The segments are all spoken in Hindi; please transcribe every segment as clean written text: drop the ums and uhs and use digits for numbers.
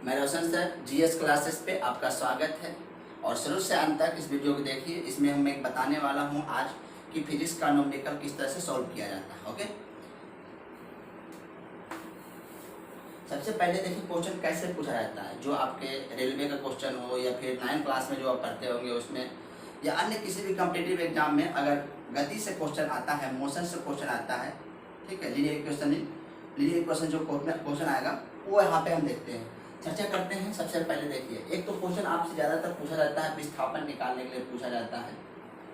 मैं रोशन सर जीएस क्लासेस पे आपका स्वागत है और शुरू से अंत तक इस वीडियो को देखिए। इसमें हम एक बताने वाला हूँ आज कि फिजिक्स का न्यूमेरिकल किस तरह से सॉल्व किया जाता है। ओके, सबसे पहले देखिए क्वेश्चन कैसे पूछा जाता है। जो आपके रेलवे का क्वेश्चन हो या फिर 9th क्लास में जो आप पढ़ते होंगे उसमें, या अन्य किसी भी कॉम्पिटिटिव एग्जाम में अगर गति से क्वेश्चन आता है, मोशन से क्वेश्चन आता है, ठीक है, लीनियर इक्वेशन जो क्वेश्चन आएगा वो यहाँ पे हम देखते हैं, चर्चा करते हैं। सबसे पहले देखिए, एक तो क्वेश्चन आपसे ज़्यादातर पूछा जाता है विस्थापन निकालने के लिए पूछा जाता है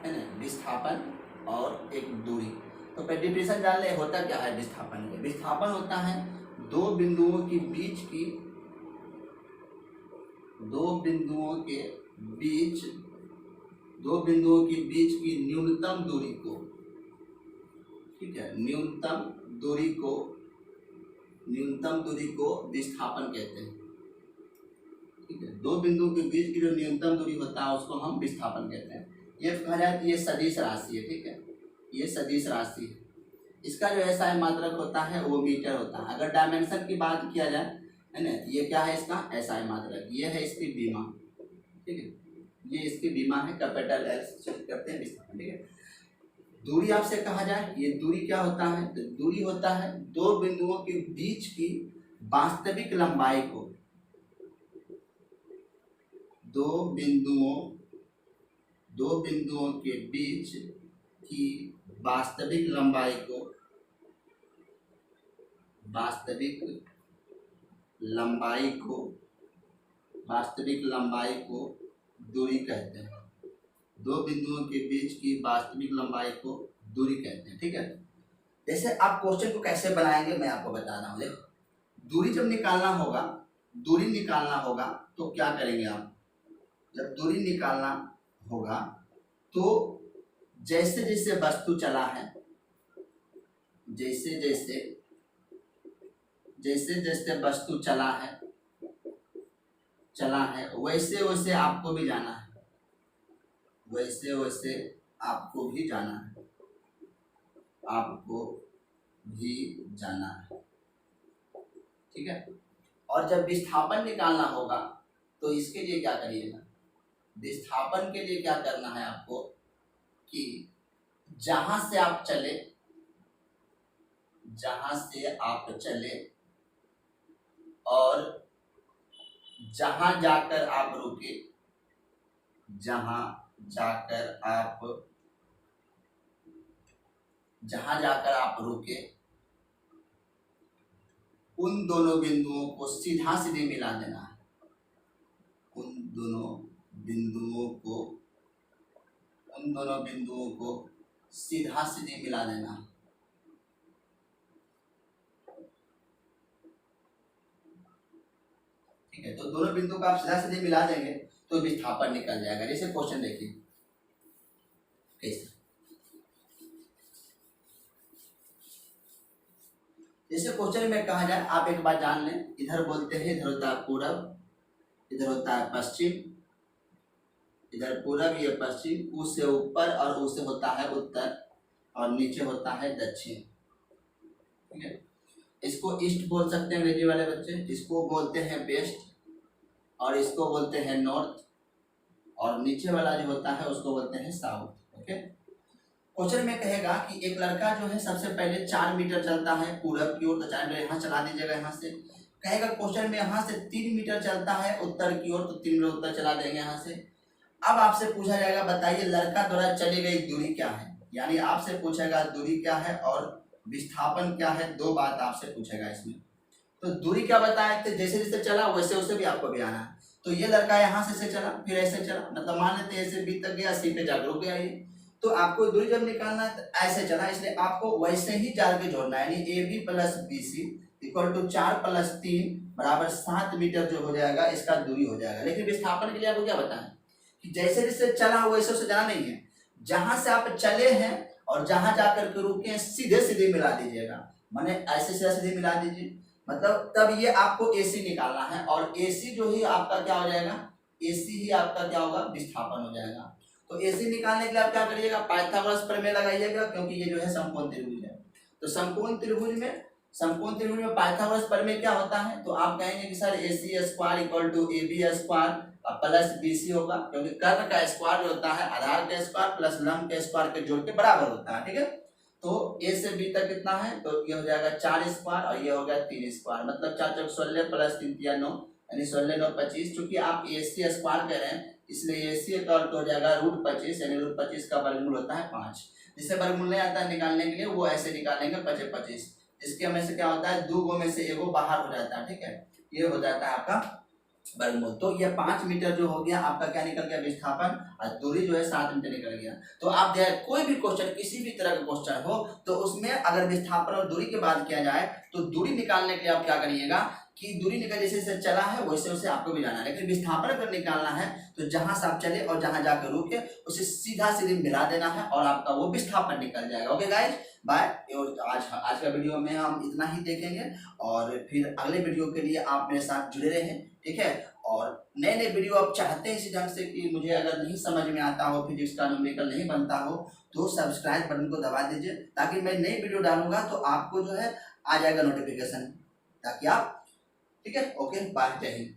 ना, विस्थापन और एक दूरी। तो डेफिनेशन जान ले, होता क्या है विस्थापन के। विस्थापन होता है दो बिंदुओं के बीच की न्यूनतम दूरी को, ठीक है, न्यूनतम दूरी को विस्थापन कहते हैं। ठीक है, दो बिंदुओं के बीच की जो न्यूनतम दूरी होता है उसको हम विस्थापन कहते हैं। ये कहा जाए तो ये सदिश राशि है, ठीक है, ये सदिश राशि है। इसका जो एसआई मात्रक होता है वो मीटर होता है। अगर डायमेंशन की बात किया जाए, है ना, ये क्या है इसका एसआई मात्रक, ये है इसकी बीमा, ठीक है, ये इसकी बीमा है, कैपिटल एल से करते हैं विस्थापन। ठीक है, दूरी आपसे कहा जाए, ये दूरी क्या होता है, तो दूरी होता है दो बिंदुओं के बीच की वास्तविक लंबाई को, दो बिंदुओं के बीच की वास्तविक लंबाई को दूरी कहते हैं। दो बिंदुओं के बीच की वास्तविक लंबाई को दूरी कहते हैं। ठीक है, जैसे आप क्वेश्चन को कैसे बनाएंगे मैं आपको बता रहा हूँ। देखो, दूरी जब निकालना होगा तो क्या करेंगे आप, जब दूरी निकालना होगा तो जैसे जैसे वस्तु चला है, जैसे जैसे वस्तु चला है वैसे वैसे आपको भी जाना है, ठीक है। और जब विस्थापन निकालना होगा तो इसके लिए क्या करिएगा, विस्थापन के लिए क्या करना है आपको कि जहां से आप चले और जहां जाकर आप रुके उन दोनों बिंदुओं को सीधा सीधे मिला देना है। उन दोनों बिंदुओं को सीधा सीधे मिला देना है। ठीक है, तो दोनों बिंदु को आप सीधा सीधे मिला देंगे तो विस्थापन निकल जाएगा। जैसे क्वेश्चन देखिए कैसे, जैसे क्वेश्चन में कहा जाए, आप एक बात जान लें, इधर बोलते हैं, इधर होता है पूरब, इधर होता है पश्चिम, इधर पूरब ये पश्चिम, ऊ से ऊपर और ऊ से होता है उत्तर और नीचे होता है दक्षिण। ठीक है, इसको ईस्ट बोल सकते हैं अंग्रेजी वाले बच्चे, इसको बोलते हैं वेस्ट और इसको बोलते हैं नॉर्थ, और नीचे वाला जो होता है उसको बोलते हैं साउथ। ओके, क्वेश्चन में कहेगा कि एक लड़का जो है सबसे पहले 4 मीटर चलता है पूरब की ओर, तो 4 मीटर यहाँ चला दीजिएगा। यहाँ से कहेगा क्वेश्चन में यहाँ से 3 मीटर चलता है उत्तर की ओर, तो 3 मीटर उत्तर चला देंगे यहाँ से। अब आपसे पूछा जाएगा बताइए लड़का द्वारा चली गई दूरी क्या है, यानी आपसे पूछेगा दूरी क्या है और विस्थापन क्या है, दो बात आपसे पूछेगा इसमें। तो दूरी क्या बताए थे, जैसे जैसे चला वैसे वैसे भी आपको भी आना है। तो ये लड़का यहाँ से चला, फिर ऐसे चला, मतलब मान लेते हैं ऐसे बी तक गया, सी पे जाकर रुक गया ये, तो आपको दूरी जब निकालना है तो ऐसे चला, इसलिए आपको वैसे ही जाल के जोड़ना है, यानी A B plus B C equal to 4 + 3 बराबर 7 मीटर जो हो जाएगा, इसका दूरी हो जाएगा। लेकिन विस्थापन के लिए आपको क्या बताएं कि जैसे जैसे चला वैसे वैसे जाना नहीं है, जहां से आप चले हैं और जहां जाकर के रुके हैं सीधे सीधे मिला दीजिएगा, माने ऐसे सीधे मिला दीजिए, मतलब तब ये आपको एसी निकालना है, और एसी जो ही आपका क्या हो जाएगा, एसी ही आपका क्या होगा, विस्थापन हो जाएगा। तो एसी निकालने के लिए आप क्या करिएगा, पाइथागोरस प्रमेय लगाइएगा, क्योंकि ये जो है समकोण त्रिभुज है। तो समकोण त्रिभुज में समकोण त्रिभुज में पाइथागोरस प्रमेय क्या होता है, तो आप कहेंगे कि sir AC square equal to AB square plus BC होगा, क्योंकि कर्ण का स्क्वायर जो होता है आधार का स्क्वायर प्लस लंब के स्क्वायर के जोड़ के बराबर होता है, ठीक है। तो A से B तक कितना है, तो ये हो जाएगा 4 स्क्वायर और ये हो गया 3 स्क्वायर, मतलब 4 चौक 16 प्लस 3 तिया 9, यानी 16 9 25। चूंकि आप AC स्क्वायर कह रहे हैं इसलिए AC इक्वल टू हो जाएगा √25, यानी √25 का वर्गमूल होता है 5। जिसे वर्गमूल नहीं आता है निकालने के लिए वो ऐसे निकालेंगे 25 25, इसके में से क्या होता है 2 गो में से एगो बाहर हो जाता है, ठीक है, ये हो जाता है आपका वर्गमूल। तो ये 5 मीटर जो हो गया आपका क्या निकल गया विस्थापन, और दूरी जो है 7 मीटर निकल गया। तो आप कोई भी क्वेश्चन किसी भी तरह का क्वेश्चन हो तो उसमें अगर विस्थापन और दूरी की बात किया जाए तो दूरी निकालने के लिए आप क्या करिएगा कि दूरी निकल जैसे जैसे चला है वैसे वैसे आपको भी जाना है, लेकिन विस्थापन अगर निकालना है तो जहां से आप चले और जहां जाकर रुके उसे सीधा सीधे मिला देना है और आपका वो विस्थापन निकल जाएगा। Okay guys, bye. आज का वीडियो में हम इतना ही देखेंगे और फिर अगले वीडियो के लिए आप मेरे साथ जुड़े रहें, ठीक है। और नए नए वीडियो आप चाहते हैं इसी ढंग से कि मुझे अगर नहीं समझ में आता हो, फिजिक्स का न्यूमेरिकल नहीं बनता हो, तो सब्सक्राइब बटन को दबा दीजिए ताकि मैं नई वीडियो डालूंगा तो आपको जो है आ जाएगा नोटिफिकेशन, ताकि आप, ठीक है। ओके, बाय, जय हिंद।